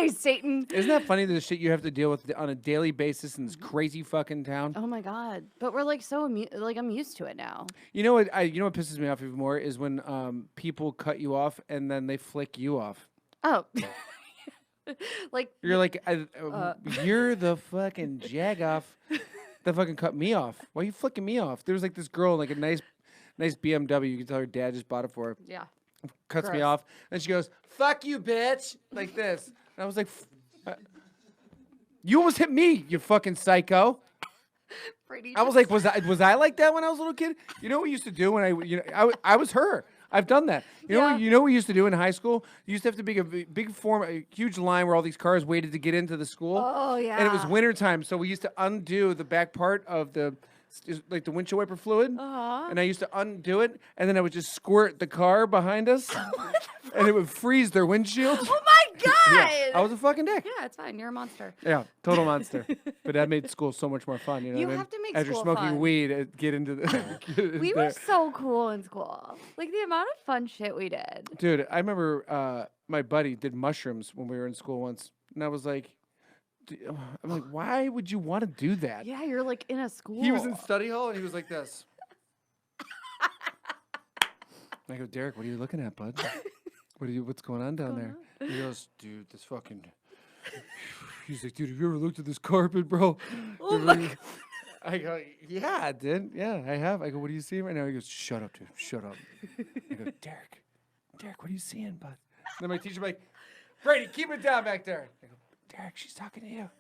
day, Satan. Isn't that funny, the shit you have to deal with on a daily basis in this crazy fucking town? Oh my God. But we're like so I'm used to it now. You know what pisses me off even more is when people cut you off and then they flick you off. Oh. Like You're like, you're the fucking jagoff that fucking cut me off. Why are you flicking me off? There was like this girl, like a nice BMW. You can tell her dad just bought it for her. Yeah. Cuts me off, and she goes, "Fuck you, bitch!" Like this. And I was like, "You almost hit me, you fucking psycho." Brady I was like, was I like that when I was a little kid? You know what we used to do when I was her. I've done that. You know what we used to do in high school? You used to have to be a huge line where all these cars waited to get into the school. Oh yeah. And it was wintertime, so we used to undo the back part of the windshield wiper fluid. And I used to undo it, and then I would just squirt the car behind us, and it would freeze their windshield. Oh my God! Yeah, I was a fucking dick. Yeah, it's fine. You're a monster. Yeah, total monster. But that made school so much more fun. You have to make as you're school smoking fun. weed, get into the. We were so cool in school. Like the amount of fun shit we did. Dude, I remember my buddy did mushrooms when we were in school once, and I was like, I'm like, why would you want to do that? Yeah, you're like in a school. He was in study hall and he was like this. I go, Derek, what are you looking at, bud? What's going on down there? He goes, dude, this fucking. He's like, dude, have you ever looked at this carpet, bro? Oh my. I go, yeah, I did. Yeah, I have. I go, what are you seeing right now? He goes, shut up, dude. Shut up. I go, Derek, what are you seeing, bud? And then my teacher's like, Brady, keep it down back there. I go, Derek, she's talking to you.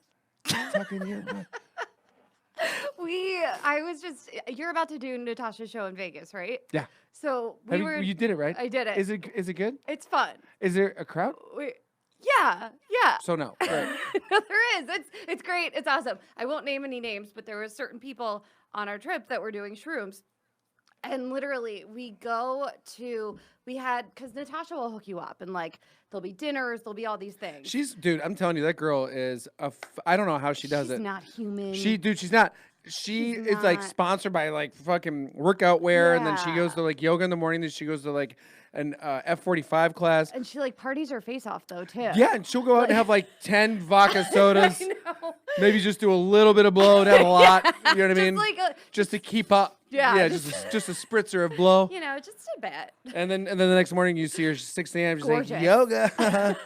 She's talking to you, bud. You're about to do Natasha's show in Vegas, right? Yeah. So you did it, right? I did it. Is it good? It's fun. Is there a crowd? Yeah. So no. Right. No, there is. It's great. It's awesome. I won't name any names, but there were certain people on our trip that were doing shrooms. And literally, because Natasha will hook you up, and like there'll be dinners, there'll be all these things. Dude, I'm telling you, that girl is I don't know how she does it. She's not human. She's not. She's like sponsored by like fucking workout wear, and then she goes to like yoga in the morning, then she goes to like an F45 class. And she like parties her face off though too. Yeah, and she'll go out and have like 10 vodka sodas. I know. Maybe just do a little bit of blow, not a lot. You know what I mean? Just to keep up. Yeah, just a spritzer of blow. You know, just a bit. And then the next morning you see her 6 a.m. She's Gorgeous. like, yoga.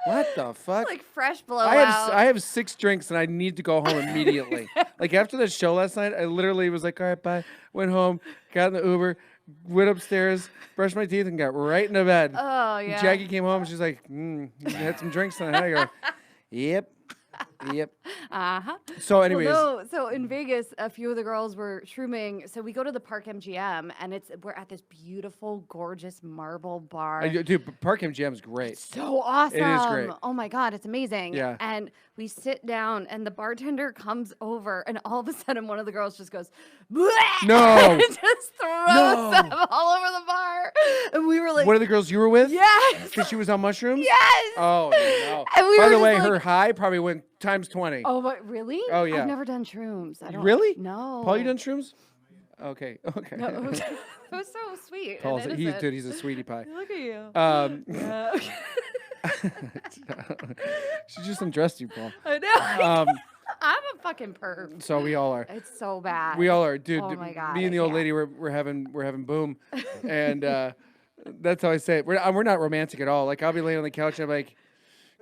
What the fuck? Like fresh blowout. I have 6 drinks and I need to go home immediately. Like after that show last night, I literally was like, all right, bye. Went home, got in the Uber, went upstairs, brushed my teeth, and got right into bed. Oh, yeah. And Jackie came home and she's like, you had some drinks tonight. I go, yep. Uh-huh. So anyways. Well, no, so in Vegas, a few of the girls were shrooming. So we go to the Park MGM, and we're at this beautiful, gorgeous marble bar. Dude, Park MGM is great. It's so awesome. It is great. Oh my God, it's amazing. Yeah. And we sit down, and the bartender comes over, and all of a sudden, one of the girls just goes, bleh! No. And just throws up all over the bar. And we were like, one of the girls you were with? Yes. Because she was on mushrooms? Yes. Oh, no. And we By were the just way, like, her high probably went times 20. Oh, but really? Oh, yeah. I've never done shrooms. I don't. Really? No. Paul, you done shrooms? Okay. No, it was so sweet. Paul's and he's a sweetie pie. Look at you. Yeah. She just undressed you, Paul. I know. I'm a fucking perv. So we all are. It's so bad. We all are, dude. Oh my God, Me and the old lady, we're having boom, and that's how I say it. We're not romantic at all. Like I'll be laying on the couch and I'm like,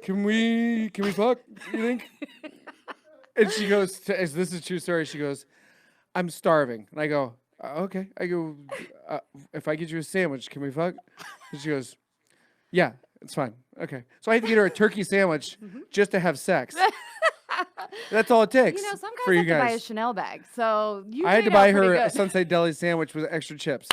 can we fuck? You think? And she goes, this is a true story. She goes, I'm starving, and I go, okay. I go, if I get you a sandwich, can we fuck? And she goes, yeah, it's fine. Okay. So I had to get her a turkey sandwich just to have sex. That's all it takes. You know, some for guys you have to buy a guys. Chanel bag, so I had to buy her a Sunset Deli sandwich with extra chips.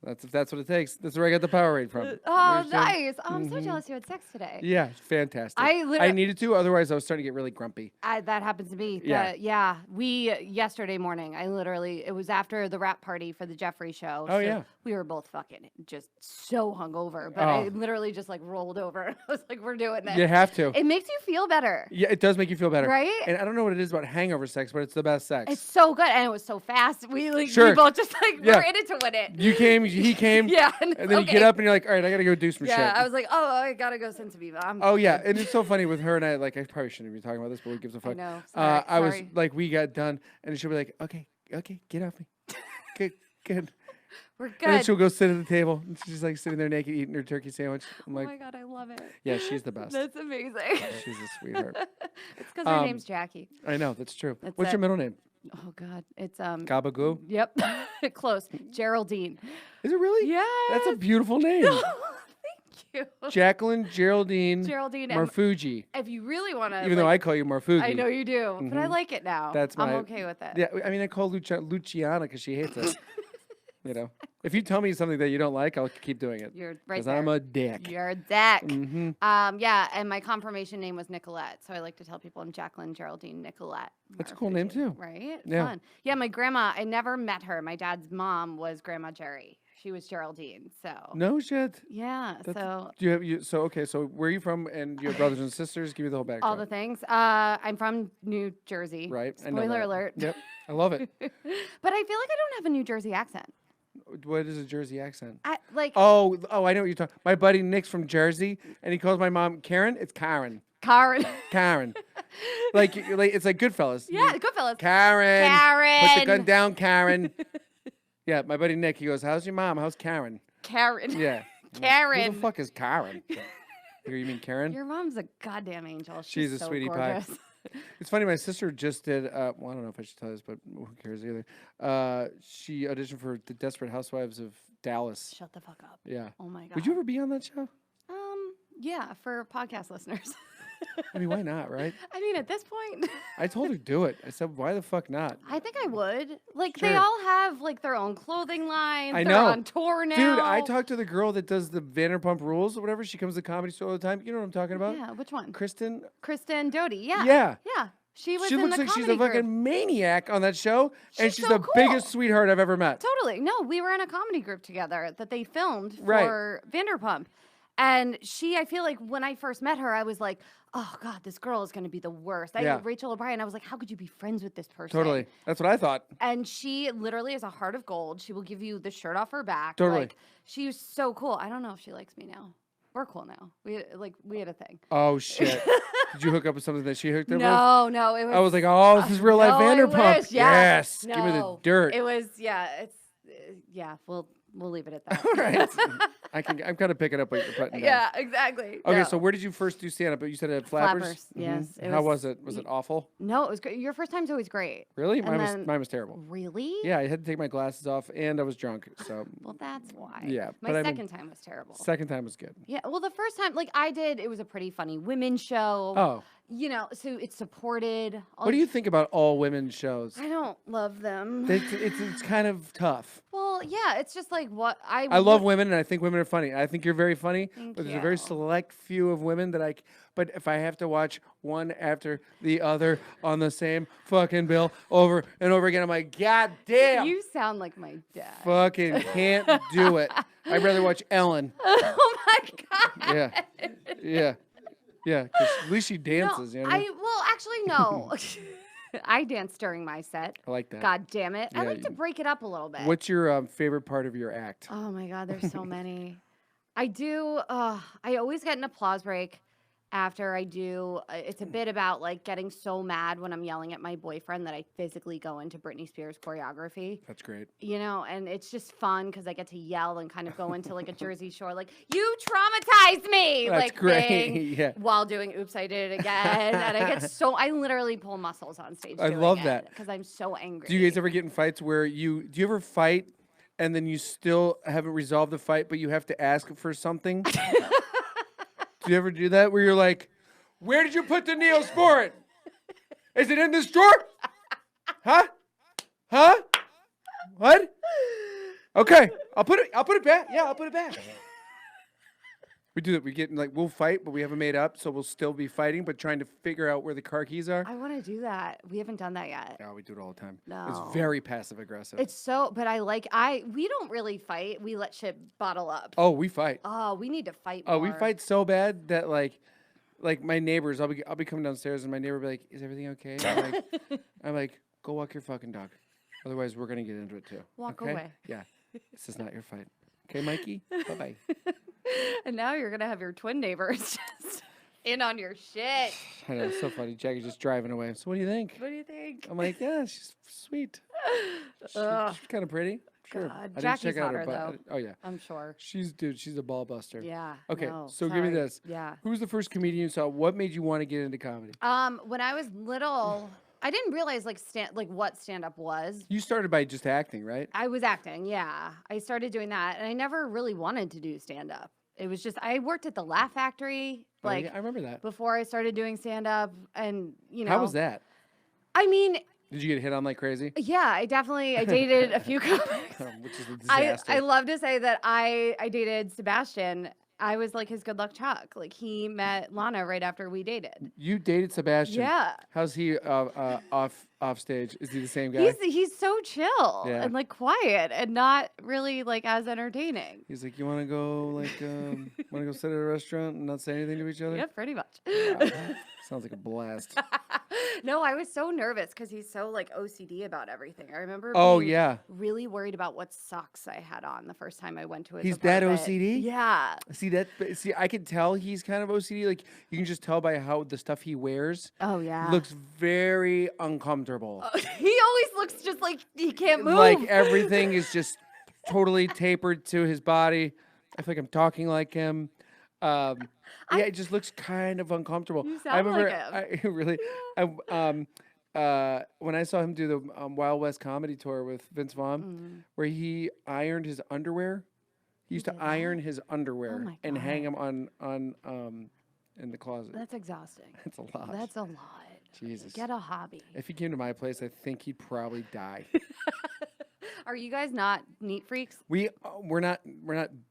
That's what it takes. That's where I got the Powerade from. Oh, nice. Oh, I'm so jealous you had sex today. Yeah, fantastic. I needed to, otherwise I was starting to get really grumpy. That happens to me. Yeah. We, yesterday morning, it was after the rap party for the Jeffrey show. Oh, yeah. we were both fucking just so hungover, but I literally just like rolled over and I was like, we're doing this. You have to. It makes you feel better. Yeah, it does make you feel better. Right? And I don't know what it is about hangover sex, but it's the best sex. It's so good. And it was so fast. We like, Sure. we both just like Yeah. were in it to win it. You came, he came. Yeah. And then you get up and you're like, all right, I got to go do some shit. Yeah, I was like, oh, I got to go send some Viva. Oh, yeah. And it's so funny with her and I, like, I probably shouldn't be talking about this, but who gives a fuck? I know. I was Sorry. like, we got done, and she'll be like, okay, get off me. Good. We're good. And then she'll go sit at the table, and she's like sitting there naked eating her turkey sandwich. I'm Oh like, my God, I love it. yeah, she's the best. That's amazing. She's a sweetheart. It's because her name's Jackie. I know, that's true. That's What's your it. middle name? Oh God, it's Gabagoo? Yep, close. Geraldine. Is it really? Yeah. That's a beautiful name. Thank you. Jaclyn Geraldine Geraldine. Marfuggi. If you really want to, Even though I call you Marfuggi. I know you do, but I like it now. I'm okay with it. Yeah, I mean, I call Luciana because she hates it. You know, if you tell me something that you don't like, I'll keep doing it. You're right Because there. I'm a dick. You're a dick. Mm-hmm. Yeah, and my confirmation name was Nicolette, so I like to tell people I'm Jaclyn Geraldine Nicolette. That's a cool name, too. Right? Yeah. Fun. Yeah, my grandma, I never met her. My dad's mom was Grandma Jerry. She was Geraldine, so. No shit. Yeah, so. Do you have you? So okay. So where are you from? And you have brothers and sisters? Give me the whole background. All the things. I'm from New Jersey. Right. I know Spoiler that. alert. Yep. I love it. But I feel like I don't have a New Jersey accent. What is a Jersey accent? Like Oh, I know what you're talking. My buddy Nick's from Jersey, and he calls my mom Karen. It's Karen. Karen. Karen. like it's like Goodfellas. Yeah, Goodfellas. Karen. Karen. Put the gun down, Karen. Yeah, my buddy Nick. He goes, "How's your mom? How's Karen?" Karen. Yeah. Karen. Who the fuck is Karen? You mean Karen? Your mom's a goddamn angel. She's a so sweetie gorgeous. pie. It's funny. My sister just did. Well, I don't know if I should tell this, but who cares either. She auditioned for the Desperate Housewives of Dallas. Shut the fuck up. Yeah. Oh my god. Would you ever be on that show? Yeah, for podcast listeners. I mean, why not, right? I mean, at this point, I told her do it. I said, why the fuck not? I think I would. Like, they Sure. all have like their own clothing lines. I They're know. on tour now. Dude, I talked to the girl that does the Vanderpump Rules or whatever. She comes to the Comedy Store all the time. You know what I'm talking about? Yeah, which one? Kristen. Kristen Doty. Yeah. Yeah. Yeah. She was She in looks the like she's comedy a fucking group. maniac on that show, and She's she's so the cool. biggest sweetheart I've ever met. Totally. No, we were in a comedy group together that they filmed Right. for Vanderpump. And I feel like when I first met her, I was like, oh God, this girl is going to be the worst. Yeah. Rachel O'Brien, I was like, how could you be friends with this person? Totally. That's what I thought. And she literally is a heart of gold. She will give you the shirt off her back. Totally. Like, she's so cool. I don't know if she likes me now. We're cool now. We had a thing. Oh, shit. Did you hook up with something that she hooked up with? No, it was. I was like, oh, this is real life no, I Vanderpump. wish, yes. Give me the No, dirt. It was, we'll leave it at that. All right. I'm kind of picking up what you're putting down. Yeah, exactly. Okay, No. so where did you first do stand up? You said at Flappers? Flappers, yes. It How was it? Was it awful? No, it was great. Your first time's always great. Really? And then- Mine was terrible. Really? Yeah, I had to take my glasses off and I was drunk. So Well, that's why. Yeah, My but I mean- second time was terrible. second time was good. Yeah. Well, the first time, like it was a pretty funny women's show. Oh. You know, so it's supported. What do you think about all women shows? I don't love them. It's kind of tough. Well, yeah, it's just like what I love women and I think women are funny. I think you're very funny, Thank but there's a very you. select few of women that but if I have to watch one after the other on the same fucking bill over and over again, I'm like, God damn. You sound like my dad. Fucking can't do it. I'd rather watch Ellen. Oh my god. Yeah. Yeah. Yeah, 'cause at least she No, dances, you know? actually no. I dance during my set. I like that. God damn it. I Yeah, like to break it up a little bit. What's your favorite part of your act? Oh my God, there's so many. I do. I always get an applause break after I do. It's a bit about like getting so mad when I'm yelling at my boyfriend that I physically go into Britney Spears choreography. That's great. You know, and it's just fun because I get to yell and kind of go into like a Jersey Shore, like, you traumatized me, That's like great. thing, Yeah. while doing Oops, I Did It Again. And I literally pull muscles on stage. I love that. Because I'm so angry. Do you guys ever get in fights where do you ever fight and then you still haven't resolved the fight, but you have to ask for something? Do you ever do that where you're like, where did you put the Neosporin? Is it in this drawer? Huh? What? Okay, I'll put it back. Yeah, I'll put it back. We do that. We get like we'll fight, but we haven't made up, so we'll still be fighting, but trying to figure out where the car keys are. I want to do that. We haven't done that yet. Yeah, we do it all the time. No. It's very passive aggressive. It's so, but we don't really fight. We let shit bottle up. Oh, we fight. Oh, we need to fight more. Oh, we fight so bad that like my neighbors, I'll be coming downstairs and my neighbor will be like, "Is everything okay?" I'm like, "Go walk your fucking dog. Otherwise, we're gonna get into it too." Walk okay? away. Yeah. This is not your fight. Okay, Mikey? Bye-bye. And now you're going to have your twin neighbors just in on your shit. I know, it's so funny. Jackie's just driving away. So what do you think? What do you think? I'm like, yeah, she's sweet. She's kind of pretty. Sure. God, I didn't Jackie's check out her hotter, butt. Oh, yeah. I'm sure. She's a ball buster. Yeah. Okay, no, so give me sorry. this. Yeah. Who was the first comedian you saw? What made you want to get into comedy? When I was little, I didn't realize what stand up was. You started by just acting, right? I was acting, yeah. I started doing that, and I never really wanted to do stand up. It was just I worked at the Laugh Factory Oh, yeah, I remember that. before I started doing stand up, and How was that? I mean, Did you get hit on like crazy? yeah, I dated a few comics. Which is a disaster. I love to say that I dated Sebastian. I was like his good luck Chuck. Like he met Lana right after we dated. You dated Sebastian. Yeah. How's he off stage? Is he the same guy? He's so chill Yeah. and like quiet and not really like as entertaining. He's like, you want to go want to go sit at a restaurant and not say anything to each other? Yeah, pretty much. Wow. Sounds like a blast. No, I was so nervous because he's so like OCD about everything. I remember Oh being yeah. really worried about what socks I had on the first time I went to his He's that apartment. OCD? Yeah. See, I can tell he's kind of OCD. Like you can just tell by how the stuff he wears Oh yeah. looks very uncomfortable. He always looks just like he can't move. Like everything is just totally tapered to his body. I feel like I'm talking like him. Yeah, it just looks kind of uncomfortable. You I sound remember, like I really, when I saw him do the Wild West comedy tour with Vince Vaughn, where he ironed his underwear. He used to did iron his underwear my and hang God. them on in the closet. That's exhausting. That's a lot. That's a lot. Jesus. Get a hobby. If he came to my place, I think he'd probably die. Are you guys not neat freaks? We're not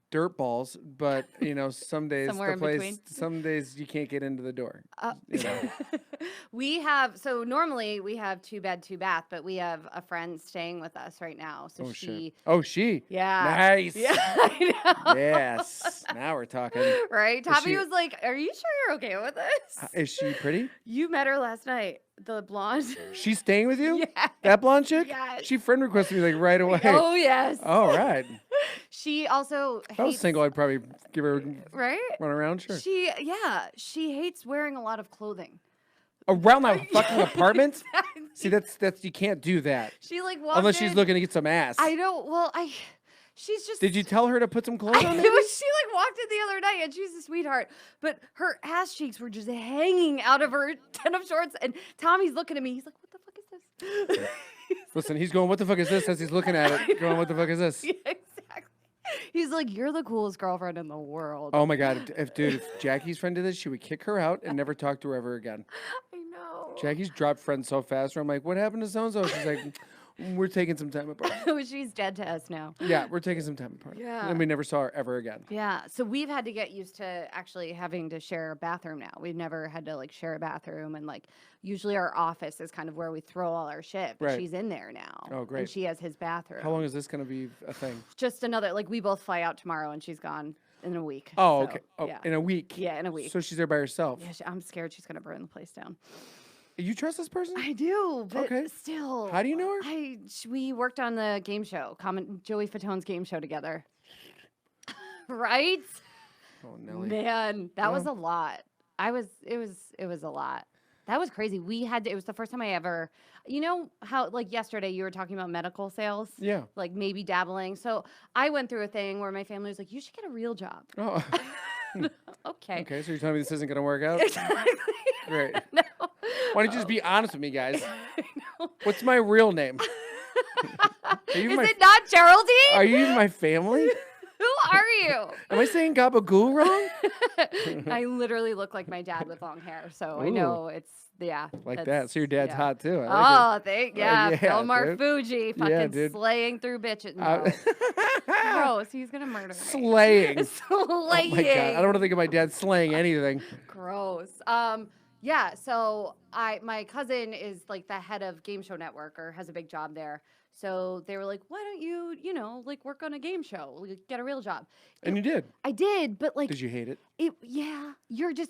dirt balls, but some days Somewhere in between? some days you can't get into the door. You know? Normally we have 2 bed, 2 bath, but we have a friend staying with us right now. So she, she. yeah. Nice. Yeah, I know. Yes. Now we're talking. Right? Is Tommy she- was like, "Are you sure you're okay with this?" Is she pretty? You met her last night, the blonde. She's staying with you? Yeah. That blonde chick? Yes. She friend requested me like right away. Oh yes. All right. She also If I was hates, single, I'd probably give her right? run around. Sure. She hates wearing a lot of clothing. Around my fucking apartment? See, that's you can't do that She like walked unless she's in- looking to get some ass. I don't. Well, she's just. Did you tell her to put some clothes She on? like walked in the other night and she's a sweetheart, but her ass cheeks were just hanging out of her denim shorts. And Tommy's looking at me. He's like, "What the fuck is this?" Listen, he's going, "What the fuck is this?" as he's looking at it. Going, "What the fuck is this?" Yeah, exactly. He's like, "You're the coolest girlfriend in the world." Oh my god, if Jackie's friend did this, she would kick her out and never talk to her ever again. I know. Jackie's dropped friends so fast. Where I'm like, "What happened to so and so?" She's like, "We're taking some time apart." She's dead to us now. Yeah, we're taking some time apart. Yeah. And we never saw her ever again. Yeah, so we've had to get used to actually having to share a bathroom now. We've never had to like share a bathroom, and like usually our office is kind of where we throw all our shit. But Right. she's in there now. Oh, great. And she has his bathroom. How long is this going to be a thing? Just another like we both fly out tomorrow, and she's gone in a week. Oh, So, okay. Oh, yeah. in a week. Yeah, in a week. So she's there by herself. Yeah, I'm scared she's gonna burn the place down. You trust this person? I do, but Okay. still. How do you know her? We worked on the game show, Joey Fatone's game show together. Right? Oh, Nelly. Man, that was a Well. lot. It was a lot. That was crazy. It was the first time I ever, how like yesterday you were talking about medical sales? Yeah. Like maybe dabbling. So I went through a thing where my family was like, "You should get a real job." Oh. Okay. Okay, so you're telling me this isn't going to work out? Exactly. Great. No. Why don't you just be honest with me, guys? I know. What's my real name? Are you Is my it not Geraldine? Are you even my family? Who are you? Am I saying gabagool wrong? I literally look like my dad with long hair, so I Ooh. know it's Like that. that's- So your dad's yeah. hot too. I like Thank Oh, yeah, yeah, Phil dude. Marfuggi, Yeah, fucking dude. slaying through bitches. it. No, gross. He's gonna murder me. Slaying. Slaying. Oh my god. I don't want to think of my dad slaying anything. Gross. Yeah, so my cousin is like the head of Game Show Network or has a big job there. So they were like, "Why don't you, like work on a game show, like, get a real job?" And you did. I did, but like Did you hate it?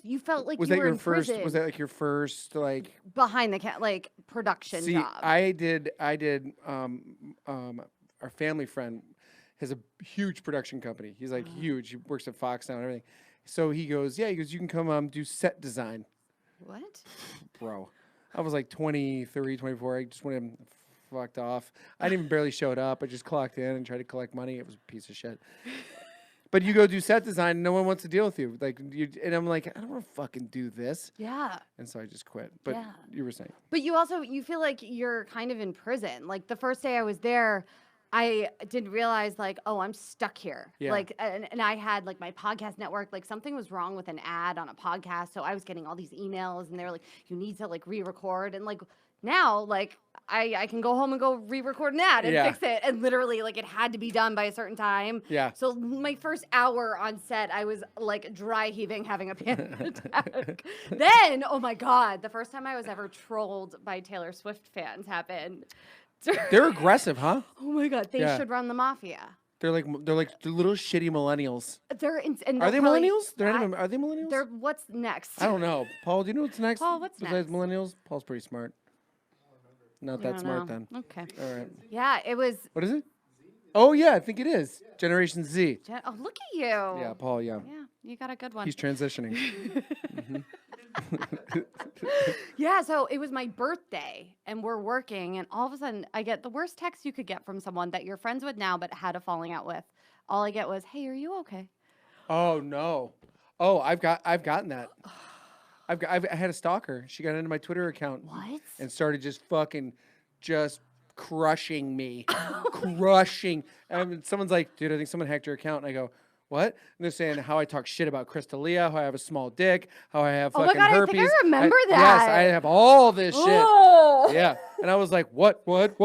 you felt like Was you that were your in first? prison Was that like your first like? behind the like production See, job. I did. Our family friend has a huge production company. He's like huge. He works at Fox now and everything. So he goes, yeah. He goes, you can come do set design, What? bro. I was like 23, 24. I just went and fucked off. I didn't even barely showed up. I just clocked in and tried to collect money. It was a piece of shit. But you go do set design, and no one wants to deal with you. Like and I'm like, I don't want to fucking do this. Yeah. And so I just quit. But Yeah. you were saying. But you feel like you're kind of in prison. Like the first day I was there, I didn't realize like, oh, I'm stuck here. Yeah. Like, and I had like my podcast network, like something was wrong with an ad on a podcast. So I was getting all these emails and they were like, you need to like re-record. And like now, like I can go home and go re-record an ad and Yeah. fix it. And literally like it had to be done by a certain time. Yeah. So my first hour on set, I was like dry heaving, having a panic attack. Then, oh my God, the first time I was ever trolled by Taylor Swift fans happened. They're aggressive, huh? Oh my God, they Yeah. should run the mafia. They're like little shitty millennials. They're and Are they they'll probably- millennials? They're not I- even, are they millennials? They're what's next? I don't know. Paul, do you know what's next? Paul, what's besides next? millennials? Paul's pretty smart. Not I that don't smart know. then. Okay. All right. Yeah, it was. What is it? Oh yeah, I think it is Generation Z. Oh, look at you. Yeah, Paul. Yeah, Yeah, you got a good one. he's transitioning. Yeah, so it was my birthday and we're working, and all of a sudden I get the worst text you could get from someone that you're friends with now but had a falling out with. All I get was, "Hey, are you okay?" Oh no. Oh, I've gotten that. I had a stalker. She got into my Twitter account. What? And started just crushing me, crushing. And someone's like, dude, I think someone hacked your account. And I go, what? And they're saying how I talk shit about Chris D'Elia, how I have a small dick, how I have Oh my fucking God, I herpes. think I remember Yes, that. I have all this shit. Oh. Yeah. And I was like, what is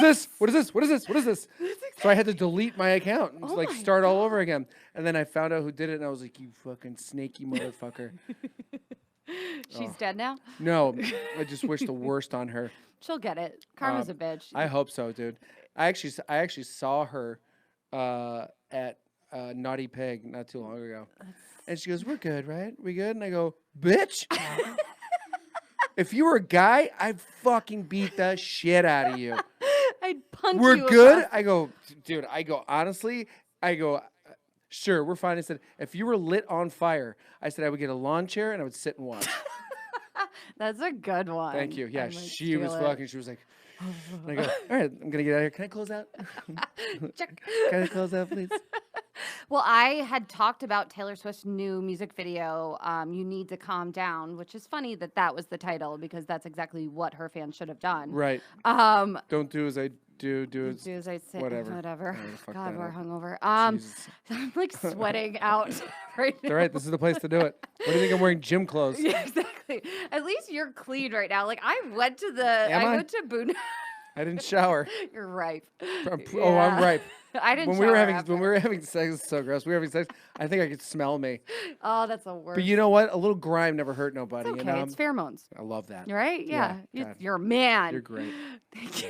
this? What is this? So I had to delete my account and Oh like my start all over again. And then I found out who did it, and I was like, you fucking snaky motherfucker. She's dead now? No, I just wish the worst on her. She'll get it. Karma's a bitch. I hope so, dude. I actually saw her at Naughty Pig not too long ago, and she goes, "We're good, right? We good?" And I go, "Bitch, if you were a guy, I'd fucking beat the shit out of you. I'd punch We're you good." across- I go, dude. I go honestly. I go. Sure, we're fine. I said, if you were lit on fire, I said I would get a lawn chair and I would sit and watch. That's a good one. Thank you. I Yeah, might she was steal it. fucking. She was like, and I go, all right, I'm gonna get out of here. Can I close out? Check. Can I close out, please? Well, I had talked about Taylor Swift's new music video, You Need to Calm Down, which is funny that that was the title because that's exactly what her fans should have done. Right. Um, Don't do as I do. Do as do as I say. whatever. Whatever. I already fucked God, that we're up. hungover. Jesus. I'm like sweating out right now. All right, this is the place to do it. What do you think I'm wearing gym clothes? Yeah, exactly. At least you're clean right now. Like I went to the, Am I? went to Boone. I didn't shower. You're ripe. Oh, I'm Yeah. ripe. I didn't. When we were shower having after. sex, it's so gross. We were having sex. I think I could smell me. Oh, that's the worst. But you know what? A little grime never hurt nobody. it's okay. You know? It's pheromones. I love that. Right? Yeah. Yeah, God. You're a man. You're great. Thank you.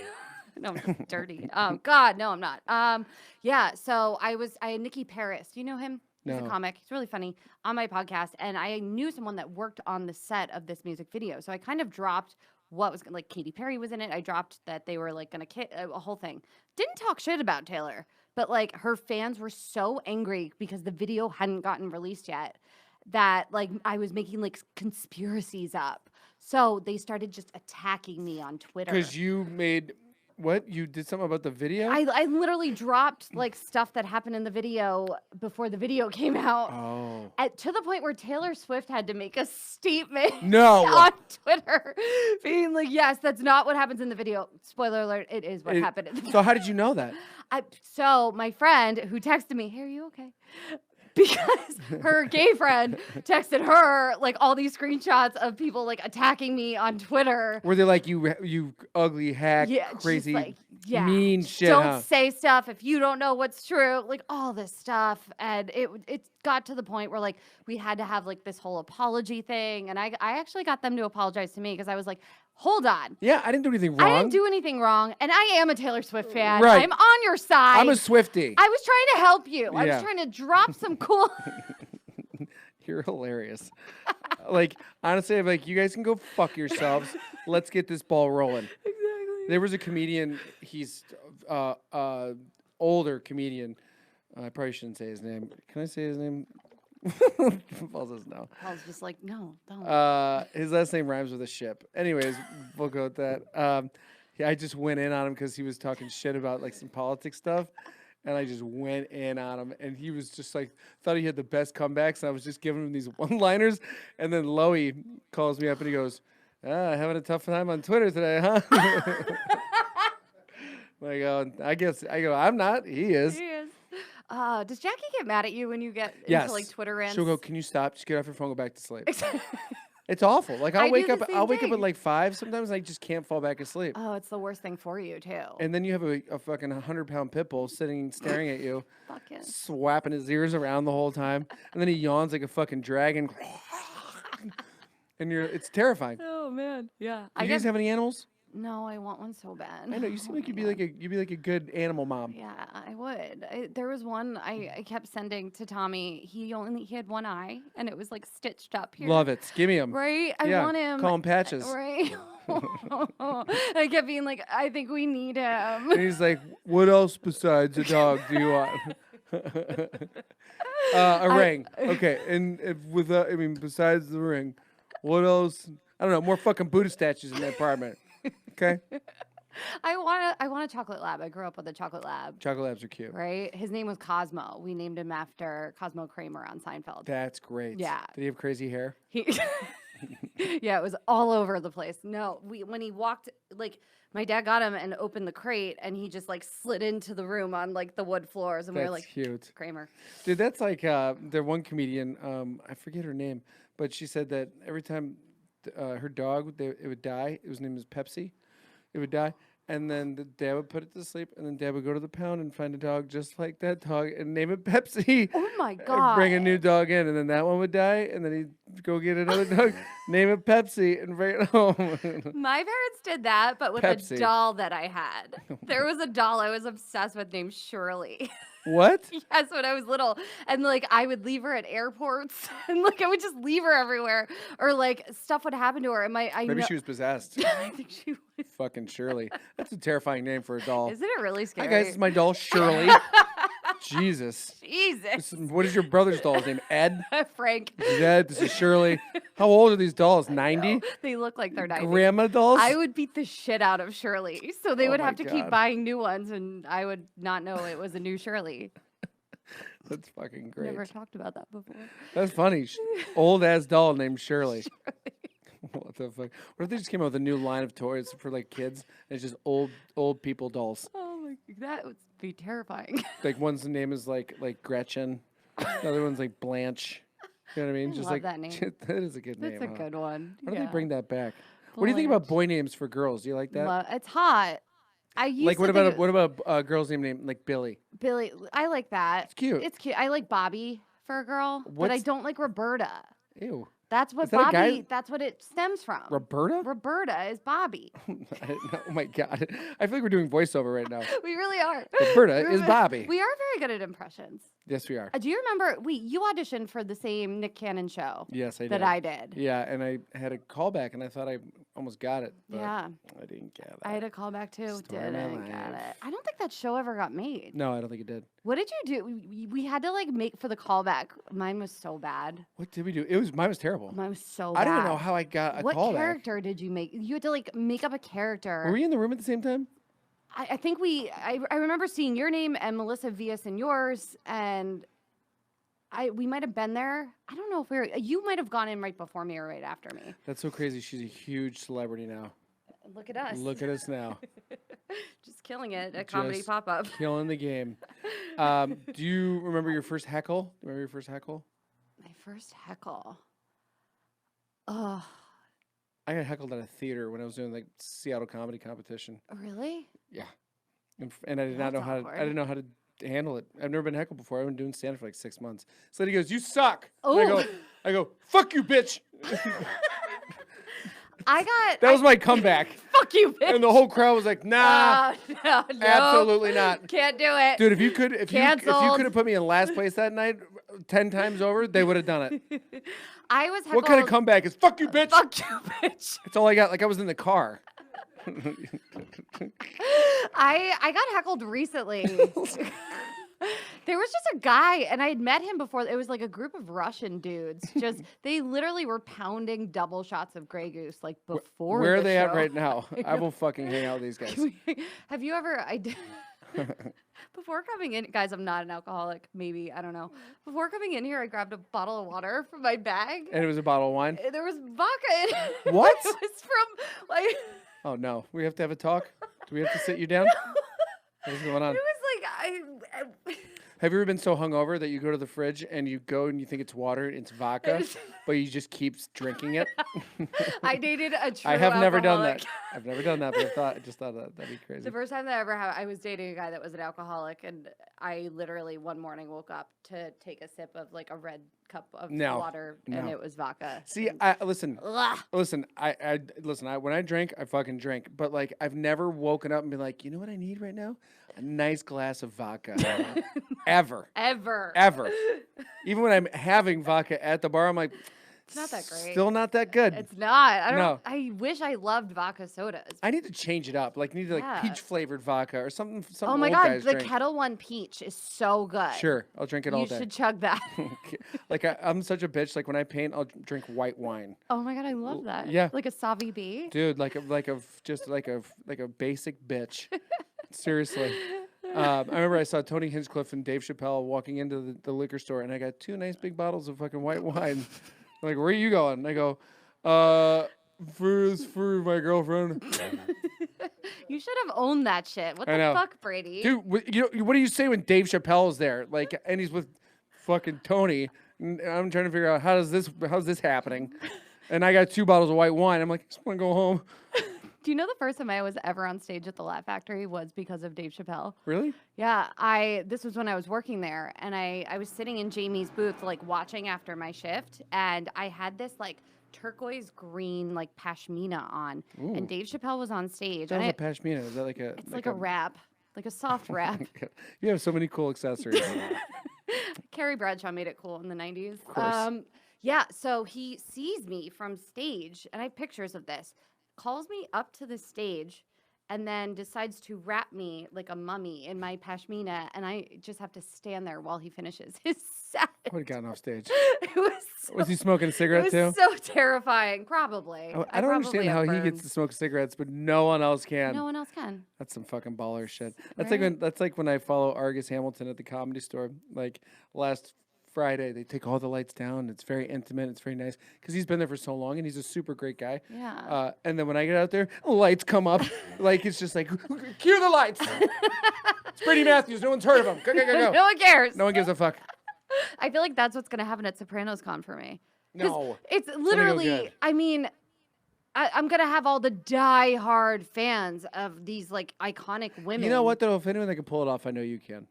No, I'm just dirty. God, no, I'm not. Yeah. So I had Nikki Paris. Do you know him? He's a No. comic. He's really funny on my podcast, and I knew someone that worked on the set of this music video. So I kind of dropped what was like Katy Perry was in it. I dropped that they were like gonna a whole thing. Didn't talk shit about Taylor, but like her fans were so angry because the video hadn't gotten released yet that like I was making like conspiracies up. So they started just attacking me on Twitter. Because you made What? You did something about the video? I literally dropped like stuff that happened in the video before the video came out. Oh. To the point where Taylor Swift had to make a statement No. on Twitter being like, yes, that's not what happens in the video. Spoiler alert, it is what happened in the video. So how did you know that? So my friend who texted me, hey, are you okay? Because her gay friend texted her like all these screenshots of people like attacking me on Twitter. Were they like, you ugly hack, crazy, like, mean shit, don't say stuff if you don't know what's true, like all this stuff. And it got to the point where like we had to have like this whole apology thing. And I actually got them to apologize to me because I was like, hold on. Yeah, I didn't do anything wrong. I didn't do anything wrong. And I am a Taylor Swift fan. Right. I'm on your side. I'm a Swiftie. I was trying to help you. I Yeah. was trying to drop some cool. You're hilarious. Like, honestly, I'm like, you guys can go fuck yourselves. Let's get this ball rolling. Exactly. There was a comedian. He's older comedian. I probably shouldn't say his name. Can I say his name? Paul says no. Paul's just like, no, don't. His last name rhymes with a ship. Anyways, we'll go with that. Yeah, I just went in on him because he was talking shit about like some politics stuff. And I just went in on him, and he was just like, thought he had the best comebacks. And I was just giving him these one-liners, and then Loey calls me up and he goes, "Having a tough time on Twitter today, huh?" I go, I'm not. He is. He is. Does Jackie get mad at you when you get Yes. into like Twitter rants? She'll go, "Can you stop? Just get off your phone, go back to sleep." It's awful. Like I'll I wake do up. the same I'll wake up at thing. like 5. Sometimes I just can't fall back asleep. Oh, it's the worst thing for you too. And then you have a fucking 100-pound pit bull sitting, staring at you, Fucking. swapping his ears around the whole time, and then he yawns like a fucking dragon. And it's terrifying. Oh man, yeah. Do you guys have any animals? No, I want one so bad. I know you seem Oh like my you'd be God. like a good animal mom. Yeah, I would. There was one I kept sending to Tommy. He had one eye, and it was like stitched up here. Love it. Give me him. Right? I Yeah, want him. call him Patches. Right? I kept being like, I think we need him. And he's like, "What else besides a dog do you want?" A ring. Okay, and besides the ring, what else? I don't know. More fucking Buddha statues in the apartment. Okay. I want a chocolate lab. I grew up with a chocolate lab. Chocolate labs are cute. Right? His name was Cosmo. We named him after Cosmo Kramer on Seinfeld. That's great. Yeah. Did he have crazy hair? Yeah, it was all over the place. No, when he walked, like my dad got him and opened the crate, and he just like slid into the room on like the wood floors, and we were That's like, cute. Kramer. Dude, that's like the one comedian. I forget her name, but she said that every time her dog it would die. His name was Pepsi. It would die, and then the dad would put it to sleep, and then dad would go to the pound and find a dog just like that dog and name it Pepsi. Oh my And God. bring a new dog in, and then that one would die, and then he'd go get another dog, name it Pepsi, and bring it home. My parents did that, but with Pepsi. a doll that I had. There was a doll I was obsessed with named Shirley. What? Yes, when I was little. And like I would leave her at airports and like I would just leave her everywhere. Or like stuff would happen to her. And Maybe she was possessed. I think she was. Fucking Shirley. That's a terrifying name for a doll. Isn't it really scary? Hi guys, this is my doll Shirley. Jesus. Jesus. What is your brother's doll's name? Ed? Frank. This is Ed. This is Shirley. How old are these dolls? 90? They look like they're 90. Grandma dolls? I would beat the shit out of Shirley. So they Oh would my have to keep God. buying new ones and I would not know it was a new Shirley. That's fucking great. Never talked about that before. That's funny. Old ass doll named Shirley. What the fuck? What if they just came out with a new line of toys for like kids? And it's just old people dolls. Oh my, that would be terrifying. Like one's name is like Gretchen. The other one's like Blanche. You know what I mean? I Just love like that name. that is a good That's name. a huh? good one. Why don't they bring that back? What do you Blanche. think about boy names for girls? Do you like that? It's hot. I used Like to what think about what about a girl's name named like Billy? Billy? I like that. It's cute. It's cute. I like Bobby for a girl, but I What's- don't like Roberta. Ew. That's what Is that a guy? Bobby. That's what it stems from. Roberta? Roberta is Bobby. I didn't know. Oh my god. I feel like we're doing voiceover right now. We really are. Roberta is Bobby. We are very good at impressions. Yes, we are. Do you remember you auditioned for the same Nick Cannon show Yes, I did. that I did? Yeah, and I had a callback, and I thought I almost got it. But Yeah. I didn't get it. I had a callback too. Story of my Didn't get life. it. I don't think that show ever got made. No, I don't think it did. What did you do? We had to like make for the callback. Mine was so bad. What did we do? Mine was terrible. Mine was so I bad. don't even know how I got a What callback. character did you make? You had to like make up a character. Were we in the room at the same time? I think I remember seeing your name and Melissa Vias and yours, and we might have been there. I don't know if you might have gone in right before me or right after me. That's so crazy. She's a huge celebrity now. Look at us. Look at us now. Just killing it at Comedy Pop-Up. Killing the game. Do you remember your first heckle? Remember your first heckle? My first heckle. Oh. I got heckled at a theater when I was doing like Seattle comedy competition. Really? Yeah. And I did not know how to, I didn't know how to handle it. I've never been heckled before. I've been doing stand-up for like 6 months. So he goes, "You suck." And I go, "Fuck you, bitch." That was my comeback. Fuck you, bitch. And the whole crowd was like, "Nah, no, absolutely not. Can't do it." Dude, if you could have put me in last place that night 10 times over, they would have done it. I was heckled. What kind of comeback is "fuck you, bitch"? Fuck you, bitch. That's all I got. Like I was in the car. I got heckled recently. There was just a guy, and I had met him before. It was like a group of Russian dudes. They literally were pounding double shots of Grey Goose like before. Where are they show. at right now? I will fucking hang out with these guys. Have you ever? Before coming in, guys, I'm not an alcoholic. Maybe, I don't know. Before coming in here, I grabbed a bottle of water from my bag. And it was a bottle of wine? There was vodka in it. What? It was from like. Oh no, we have to have a talk. Do we have to sit you down? What's going on? It was like Have you ever been so hungover that you go to the fridge and you go and you think it's water, it's vodka, but you just keep drinking it? I dated a true I have never done alcoholic. that. I've never done that, but I just thought that'd be crazy. The first time that I was dating a guy that was an alcoholic, and I literally one morning woke up to take a sip of like a red cup of water, and it was vodka. See, listen, when I drink, I fucking drink, but like I've never woken up and been like, you know what I need right now? A nice glass of vodka. Ever. Even when I'm having vodka at the bar, I'm like, it's not that great. Still not that good. It's not. I wish I loved vodka sodas. I need to change it up. Like, need like peach flavored vodka or something. Oh my god, the Kettle One peach is so good. Sure, I'll drink it all day. You should chug that. Like I'm such a bitch. Like when I paint, I'll drink white wine. Oh my god, I love that. Yeah, like a Savi B. Dude, like a basic bitch. Seriously. I remember I saw Tony Hinchcliffe and Dave Chappelle walking into the liquor store, and I got 2 nice big bottles of fucking white wine. Like, where are you going? And I go, for my girlfriend. You should have owned that shit. What the fuck, Brady? Dude, what do you say when Dave Chappelle is there? Like, and he's with fucking Tony. And I'm trying to figure out how's this happening? And I got 2 bottles of white wine. I'm like, I just want to go home. Do you know the first time I was ever on stage at the Laugh Factory was because of Dave Chappelle? Really? Yeah. This was when I was working there, and I was sitting in Jamie's booth, like watching after my shift, and I had this like turquoise green like pashmina on, and Dave Chappelle was on stage. That was a pashmina. Is that like a? It's like a wrap, like a soft wrap. You have so many cool accessories. Carrie Bradshaw made it cool in the 90s. Of course. Yeah. So he sees me from stage, and I have pictures of this. Calls me up to the stage and then decides to wrap me like a mummy in my pashmina, and I just have to stand there while he finishes his set. I would have gotten off stage. Was he smoking a cigarette too? It was so terrifying. Probably. I don't understand how he gets to smoke cigarettes, but no one else can. No one else can. That's some fucking baller shit. That's right? like when I follow Argus Hamilton at the Comedy Store. Like last Friday, they take all the lights down. It's very intimate. It's very nice because he's been there for so long and he's a super great guy. Yeah. And then when I get out there, lights come up. Like it's just like, cue the lights. It's Brady Matthews. No one's heard of him. Go. No one cares. No one gives a fuck. I feel like that's what's going to happen at Sopranos Con for me. No. It's literally, I mean, I'm going to have all the die-hard fans of these like iconic women. You know what though? If anyone that can pull it off, I know you can.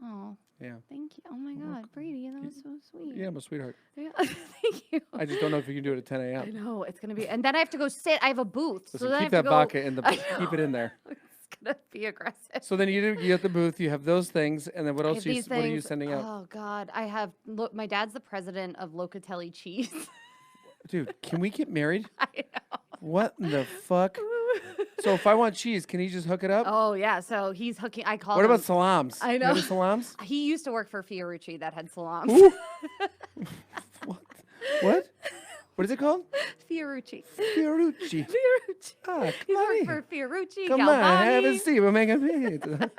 Oh. Yeah. Thank you. Oh my God, Brady, that was so sweet. Yeah, I'm a sweetheart. Yeah, thank you. I just don't know if you can do it at 10 a.m. I know it's gonna be, and then I have to go sit. I have a booth, Listen, so then keep I have that to go, vodka in the. Keep it in there. It's gonna be aggressive. So then you at the booth. You have those things, and then what else? What are you sending out? Oh God, I have. Look, my dad's the president of Locatelli Cheese. Dude, can we get married? I know. What in the fuck? So if I want cheese, can he just hook it up? Oh yeah, so he's hooking. I call. What him, about salams? I know. You have any salams? He used to work for Fiorucci that had salams. What? What is it called? Fiorucci. Fiorucci. Fiorucci. Ah, He's come on worked in. for Fiorucci, Come on, have a Galvani. seat. We'll make a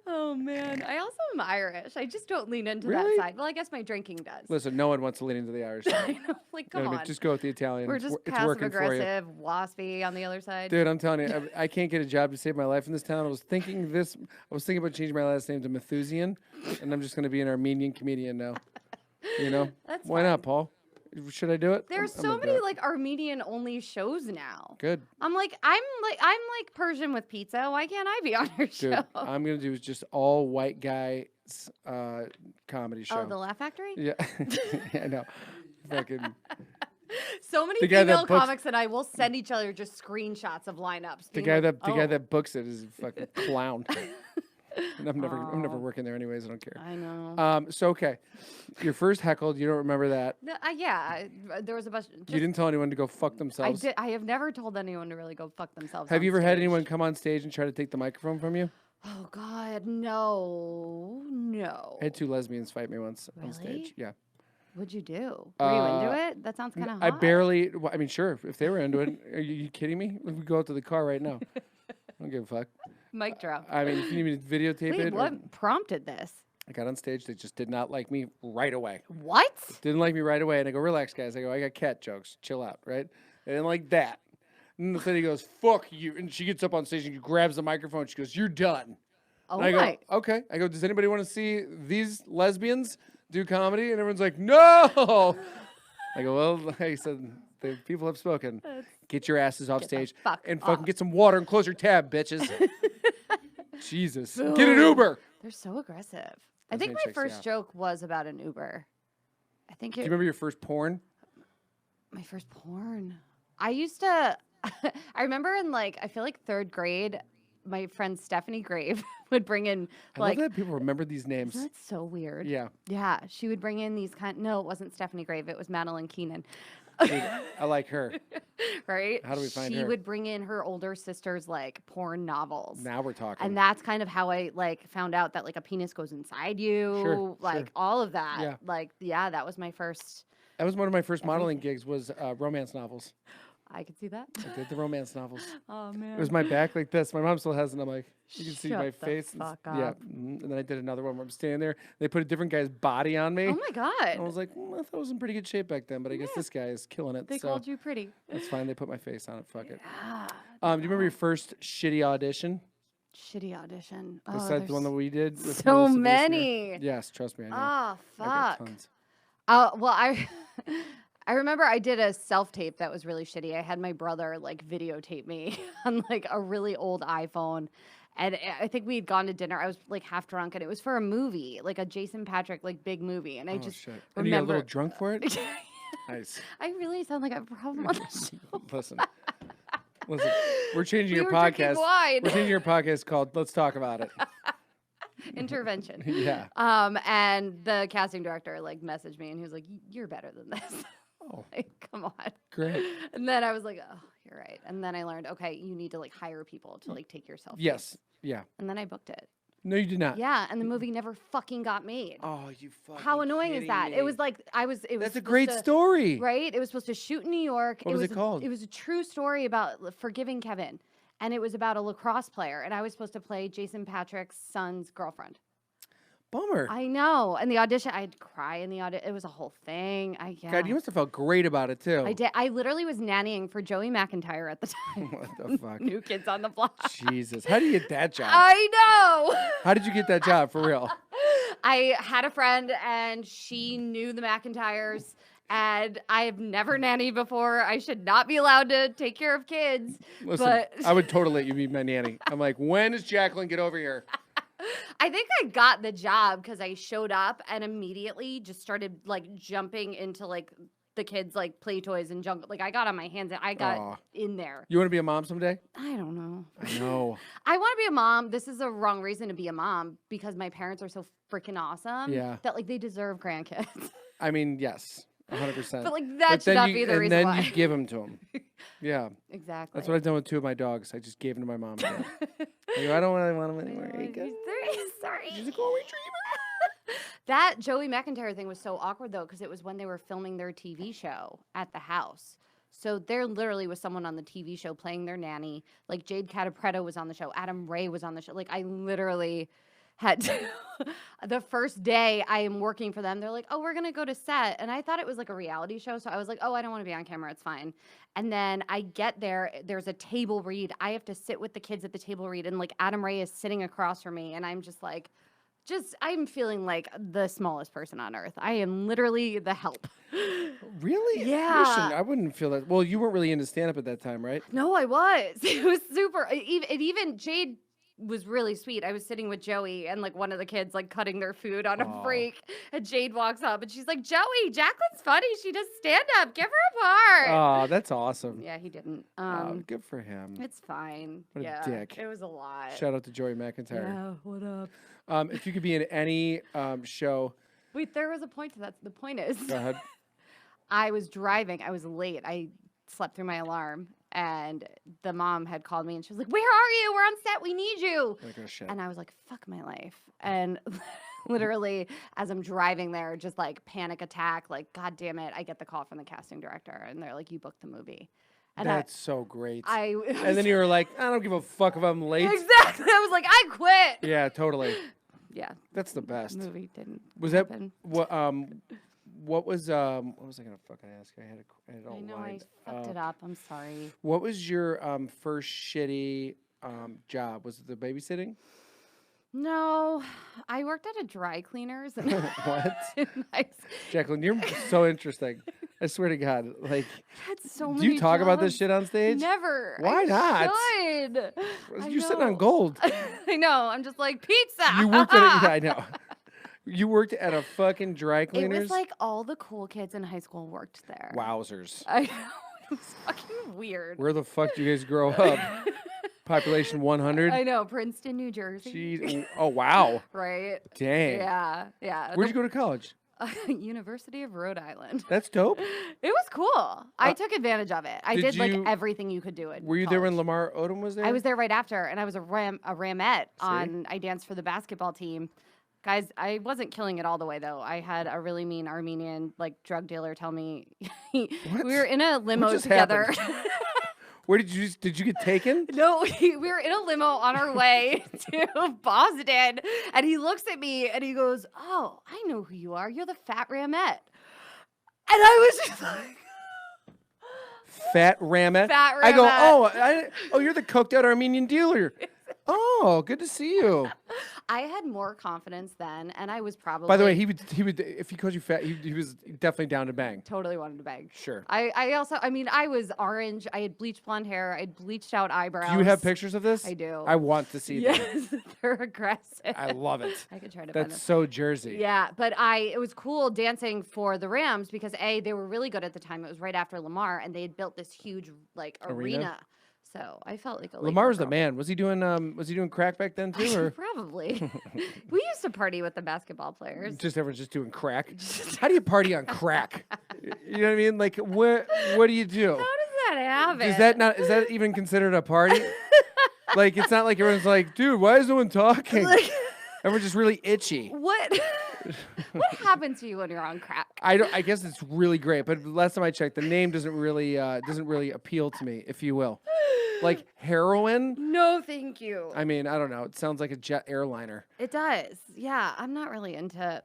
Oh man, I also am Irish. I just don't lean into that Really? side. Well, I guess my drinking does. Listen, no one wants to lean into the Irish side. I know, like, You know come what I mean? on. Just go with the Italian. We're It's just it's passive working for you. aggressive, waspy on the other side. Dude, I'm telling you, I can't get a job to save my life in this town. I was thinking about changing my last name to Methusian, and I'm just going to be an Armenian comedian now. You know? That's Why fine. not, Paul? Should I do it? There's I'm so gonna do many it. like Armenian only shows now. Good. I'm like Persian with pizza. Why can't I be on your Dude, show? I'm going to do just all white guy comedy show. Oh, the Laugh Factory? Yeah. Yeah, I know. Fucking. So many The guy that female books- comics and I will send each other just screenshots of lineups. The being guy like, the guy "Oh." that books it is a fucking clown. And I'm never Oh. working there anyways. I don't care. I know. So okay, your first heckled. You don't remember that? There was a bunch. You didn't tell anyone to go fuck themselves. I have never told anyone to really go fuck themselves. Have on you ever had stage. anyone come on stage and try to take the microphone from you? Oh God, no. I had two lesbians fight me once on Really? stage. Yeah. What'd you do? Were you into it? That sounds kind of hot. I barely. I mean, sure, if they were into it. Are you kidding me? We go out to the car right now. I don't give a fuck. Mic drop. I mean, if you need me to videotape Wait, it. what prompted this? I got on stage. They just did not like me right away. What? Didn't like me right away. And I go, relax, guys. I go, I got cat jokes. Chill out, right? They didn't like that. And the lady goes, fuck you. And she gets up on stage and she grabs the microphone. She goes, you're done. Oh And I my. go, okay. I go, does anybody want to see these lesbians do comedy? And everyone's like, no. I go, well, I said, the people have spoken. Get your asses off Get the stage fuck and fucking off. get some water and close your tab, bitches. Jesus. Get an Uber. They're so aggressive. I Those think my handshakes, first yeah. joke was about an Uber. I think Do you it, remember your first porn? my first porn. I used to. I remember in like I feel like third grade, my friend Stephanie Grave would bring in I like. love that people remember these names. Isn't that so weird? Yeah. Yeah, she would bring in these kind. No, it wasn't Stephanie Grave. It was Madeline Keenan. Dude, I like her. Right? How do we find She her? would bring in her older sister's like porn novels. Now we're talking. And that's kind of how I like found out that like a penis goes inside you, Sure, like sure. all of that. Yeah. Like yeah, that was my first. That was one of my first modeling gigs was romance novels. I could see that. I did the romance novels. Oh man. It was my back like this. My mom still has it. I'm like, you can see Shut my the face. and s- fuck Yeah. up. And then I did another one where I'm standing there. They put a different guy's body on me. Oh my god. I was like, I thought I was in pretty good shape back then, but I guess this guy is killing it. They so called you pretty. that's fine. They put my face on it. Fuck it. Ah, Do you remember your first shitty audition? shitty audition. Oh, Besides the one that there's we did? with so Melissa Bierce here? many. Yes, trust me. I know. Oh I got fuck. tons. Well, I remember I did a self tape that was really shitty. I had my brother like videotape me on like a really old iPhone. And I think we had gone to dinner. I was like half drunk, and it was for a movie, like a Jason Patrick like big movie. And I Oh, just shit. And you got a little remember. drunk for it? Nice. I really sound like I have a problem on the show. Listen. Listen. We're changing We your were drinking podcast. wine. We're changing your podcast called Let's Talk About It. Intervention. Yeah. And the casting director like messaged me, and he was like, "You're better than this." Oh, Like, come on. great. And then I was like, "Oh, you're right." And then I learned, okay, you need to like hire people to like take yourself. Yes. Yeah. And then I booked it. No, you did not. Yeah, and the movie never fucking got made. Oh, you fucking How annoying is kidding that? me. It was like it was. That's a supposed great to- story. Right? It was supposed to shoot in New York. What was it called? It was a true story about Forgiving Kevin, and it was about a lacrosse player, and I was supposed to play Jason Patrick's son's girlfriend. Bummer. I know. And the audition, I'd cry in the audition. It was a whole thing. Yeah. God, you must have felt great about it too. I did. I literally was nannying for Joey McIntyre at the time. What the fuck? New Kids on the Block. Jesus. How do you get that job? I know. How did you get that job for real? I had a friend and she knew the McIntyres. And I have never nannied before. I should not be allowed to take care of kids. Listen, but I would totally let you be my nanny. I'm like, when does Jaclyn get over here? I think I got the job because I showed up and immediately just started like jumping into like the kids' like play toys and junk. Like I got on my hands and I got Aw. in there. You want to be a mom someday? I don't know. I know. I want to be a mom. This is a wrong reason to be a mom because my parents are so freaking awesome. Yeah. That like they deserve grandkids. I mean, yes, 100%. But like that should not be the reason And why. then you give them to them. Yeah. Exactly. That's what I've done with two of my dogs. I just gave them to my mom. And dad. I go, I don't really want them anymore. Here you go. Sorry. She's a golden retriever. That Joey McIntyre thing was so awkward though, because it was when they were filming their TV show at the house. So there literally was someone on the TV show playing their nanny. Like Jade Catapretta was on the show. Adam Ray was on the show. Like I literally had to the first day I am working for them, they're like, oh, we're going to go to set. And I thought it was like a reality show. So I was like, oh, I don't want to be on camera. It's fine. And then I get there. There's a table read. I have to sit with the kids at the table read. And like Adam Ray is sitting across from me. And I'm just like, I'm feeling like the smallest person on earth. I am literally the help. Really? Yeah. I wouldn't feel that. Well, you weren't really into stand-up at that time, right? No, I was. It was super. Even Jade was really sweet. I was sitting with Joey and like one of the kids like cutting their food on a break. And Jade walks up and she's like, Joey, Jaclyn's funny. She does stand-up. Give her a part. Oh, that's awesome. Yeah, he didn't. Good for him. It's fine. What a dick. It was a lot. Shout out to Joey McIntyre. Yeah, what up? If you could be in any show. Wait, there was a point to that. The point is, Go ahead. I was driving. I was late. I slept through my alarm. And the mom had called me and she was like, where are you? We're on set. We need you. Like, oh, shit. And I was like, fuck my life. And literally, as I'm driving there, just like panic attack, like, God damn it. I get the call from the casting director and they're like, you booked the movie. And that's so great. And then you were like, I don't give a fuck if I'm late. Exactly. I was like, I quit. Yeah, totally. Yeah. That's the best. The movie didn't happen. happen. What was I gonna fucking ask? I had it all I know lined. I fucked it up. I'm sorry. What was your first shitty job? Was it the babysitting? No, I worked at a dry cleaners. And What? Jaclyn, you're so interesting. I swear to God. Like, had so do many you talk about this jobs. shit on stage? Never. Why not? Should. You're sitting on gold. I know. I'm just like pizza. You worked at I know. You worked at a fucking dry cleaners? It was like all the cool kids in high school worked there. Wowzers. I know. It was fucking weird. Where the fuck do you guys grow up? Population 100? I know. Princeton, New Jersey. Jeez. Oh, wow. Right. Dang. Yeah. Where'd you go to college? University of Rhode Island. That's dope. It was cool. I took advantage of it. I did like you- everything you could do it. Were you there when Lamar Odom was there? I was there right after, and I was a ramette on. I danced for the basketball team. Guys, I wasn't killing it all the way though. I had a really mean Armenian like drug dealer tell me we were in a limo just together. Where did you get taken? No, we were in a limo on our way to Boston, and he looks at me and he goes, "Oh, I know who you are. You're the fat ramette." And I was just like, Fat Ramette. Fat I go, Ramette. you're the coked out Armenian dealer. Oh, good to see you. I had more confidence then, and I was probably. By the way, he would if he called you fat, he was definitely down to bang. Totally wanted to bang. Sure. I also, I mean, I was orange. I had bleached blonde hair. I had bleached out eyebrows. Do you have pictures of this? I do. I want to see them. Yes, they're aggressive. I love it. I could try to find them. That's so Jersey. Yeah, but it was cool dancing for the Rams because they were really good at the time. It was right after Lamar, and they had built this huge like arena. So I felt like a Lamar's the man. Was he doing crack back then too, or probably? We used to party with the basketball players. just everyone's just doing crack? How do you party on crack? You know what I mean? Like what do you do? How does that happen? Is that even considered a party? Like it's not like everyone's like, dude, why is no one talking? Everyone's just really itchy. What happens to you when you're on crack? I guess it's really great, but last time I checked, the name doesn't really appeal to me, if you will. Like heroin? No, thank you. I mean, I don't know. It sounds like a jet airliner. It does. Yeah, I'm not really into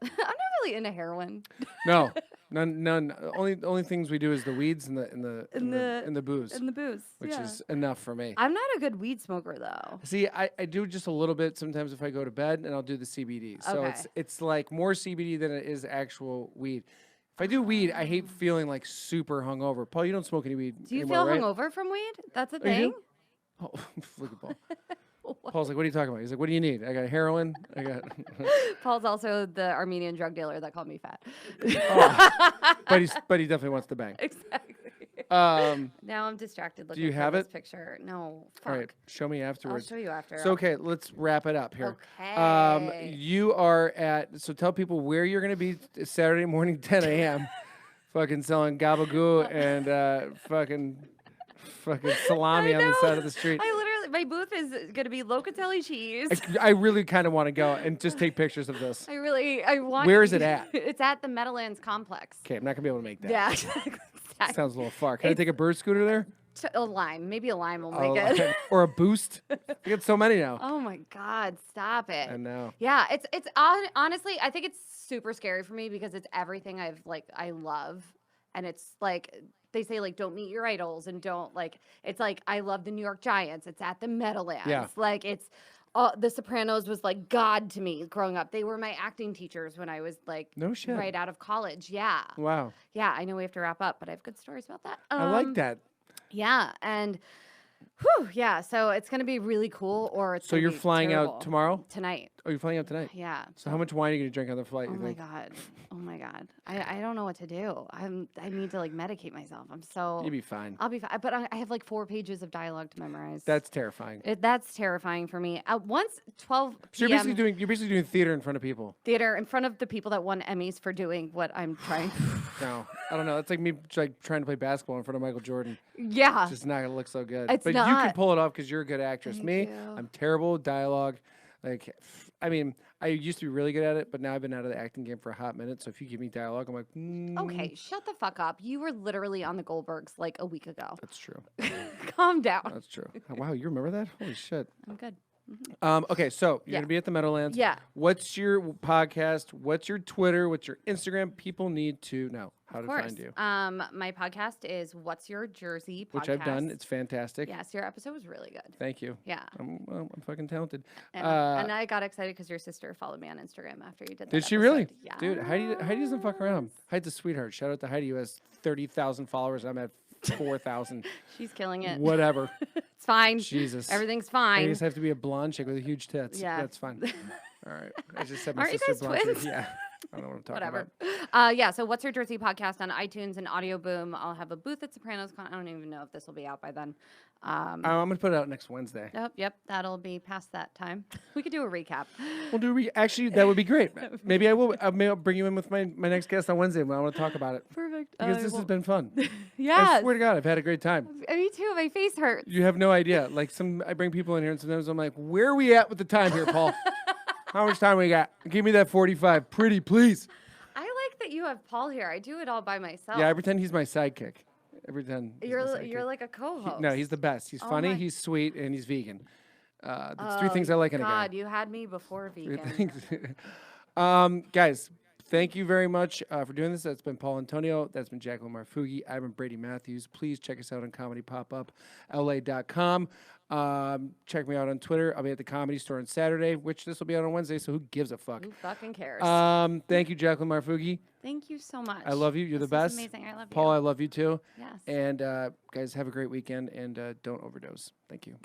heroin. No, none. Only things we do is the weeds and the booze. And the booze, which is enough for me. I'm not a good weed smoker though. See, I do just a little bit sometimes if I go to bed, and I'll do the CBD. So it's like more CBD than it is actual weed. If I do weed, I hate feeling like super hungover. Paul, you don't smoke any weed. Do you anymore, feel right? hungover from weed? That's a Oh, you thing. do? Oh, look at Paul. Paul's like, what are you talking about? He's like, what do you need? I got heroin. I got. Paul's also the Armenian drug dealer that called me fat. but he definitely wants to bang. Exactly. Now I'm distracted looking you for have this it? picture. No. Fuck. All right, show me afterwards. I'll show you after. So okay, let's wrap it up here. Okay. You are so tell people where you're going to be Saturday morning, 10 a.m. fucking selling gabagoo and fucking salami on the side of the street. my booth is going to be Locatelli cheese. I really kind of want to go and just take pictures of this. I want. Where is it at? It's at the Meadowlands complex. Okay, I'm not gonna be able to make that. Yeah. Sounds a little far. Can I take a bird scooter there? A lime. Maybe a lime will make it. Or a boost. We got so many now. Oh my God, stop it. I know. Yeah, it's honestly, I think it's super scary for me because it's everything I love. And it's like, they say like, don't meet your idols and don't like, it's like, I love the New York Giants. It's at the Meadowlands. Yeah. Like it's, The Sopranos was like God to me growing up. They were my acting teachers when I was like No shit. right out of college. Yeah. Wow. Yeah, I know we have to wrap up, but I have good stories about that. I like that. Yeah, and yeah, so it's gonna be really cool. Or it's So you're flying terrible. out tomorrow? Tonight. Oh, you're flying out tonight? Yeah. So how much wine are you gonna drink on the flight? Oh you my think? God. Oh my God. I don't know what to do. I need to like medicate myself. You'll be fine. I'll be fine. But I have like 4 pages of dialogue to memorize. That's terrifying. That's terrifying for me. Once 12 p.m. So you're basically doing theater in front of people. theater in front of the people that won Emmys for doing what I'm trying. No, I don't know. It's like me like trying to play basketball in front of Michael Jordan. Yeah. It's just not gonna look so good. It's but you can not. pull it off because you're a good actress. Thank Me, you. I'm terrible with dialogue. Like, I mean, I used to be really good at it, but now I've been out of the acting game for a hot minute. So if you give me dialogue, I'm like, Okay, shut the fuck up. You were literally on the Goldbergs like a week ago. That's true. Calm down. That's true. Wow, you remember that? Holy shit. I'm good. Okay, so you're Yeah. gonna be at the Meadowlands. Yeah. What's your podcast? What's your Twitter? What's your Instagram? People need to know how Of to course. find you. My podcast is What's Your Jersey podcast. Which I've done. It's fantastic. Yes, your episode was really good. Thank you. Yeah. I'm fucking talented. And I got excited because your sister followed me on Instagram after you did that. Did she really? Yeah. Dude, Heidi doesn't fuck around. Heidi's a sweetheart. Shout out to Heidi who has 30,000 followers. I'm at 4,000. She's killing it. Whatever. It's fine. Jesus. Everything's I fine. just have to be a blonde chick with huge tits. Yeah. That's fine. All right. I just said my Aren't you sister guys blonde. twins? Yeah. I don't know what I'm talking Whatever. about. Yeah, so What's Your Jersey podcast on iTunes and Audio Boom. I'll have a booth at Sopranos Con. I don't even know if this will be out by then. I'm going to put it out next Wednesday. Yep, that'll be past that time. We could do a recap. We'll do actually, that would be great. Maybe I will. Maybe I'll bring you in with my next guest on Wednesday when I want to talk about it. Perfect. Because this has been fun. Yeah. I swear to God, I've had a great time. Me too. My face hurts. You have no idea. Like I bring people in here and sometimes I'm like, where are we at with the time here, Paul? How much time we got? Give me that 45. Pretty, please. I like that you have Paul here. I do it all by myself. Yeah, I pretend he's my sidekick. I pretend he's my You're sidekick. like a co-host. No, he's the best. He's funny, my- he's sweet, and he's vegan. That's 3 things I like in a guy. God, you had me before 3 vegan. things. Guys, thank you very much for doing this. That's been Paul Antonio. That's been Jaclyn Marfuggi. I've been Brady Matthews. Please check us out on comedypopup.la.com. Check me out on Twitter. I'll be at the Comedy Store on Saturday, which this will be out on Wednesday, so who gives a fuck? Who fucking cares? Thank you, Jaclyn Marfuggi. Thank you so much. I love you. You're the This was best. amazing. I love Paul, I you. love you too. Yes. And guys, have a great weekend and don't overdose. Thank you.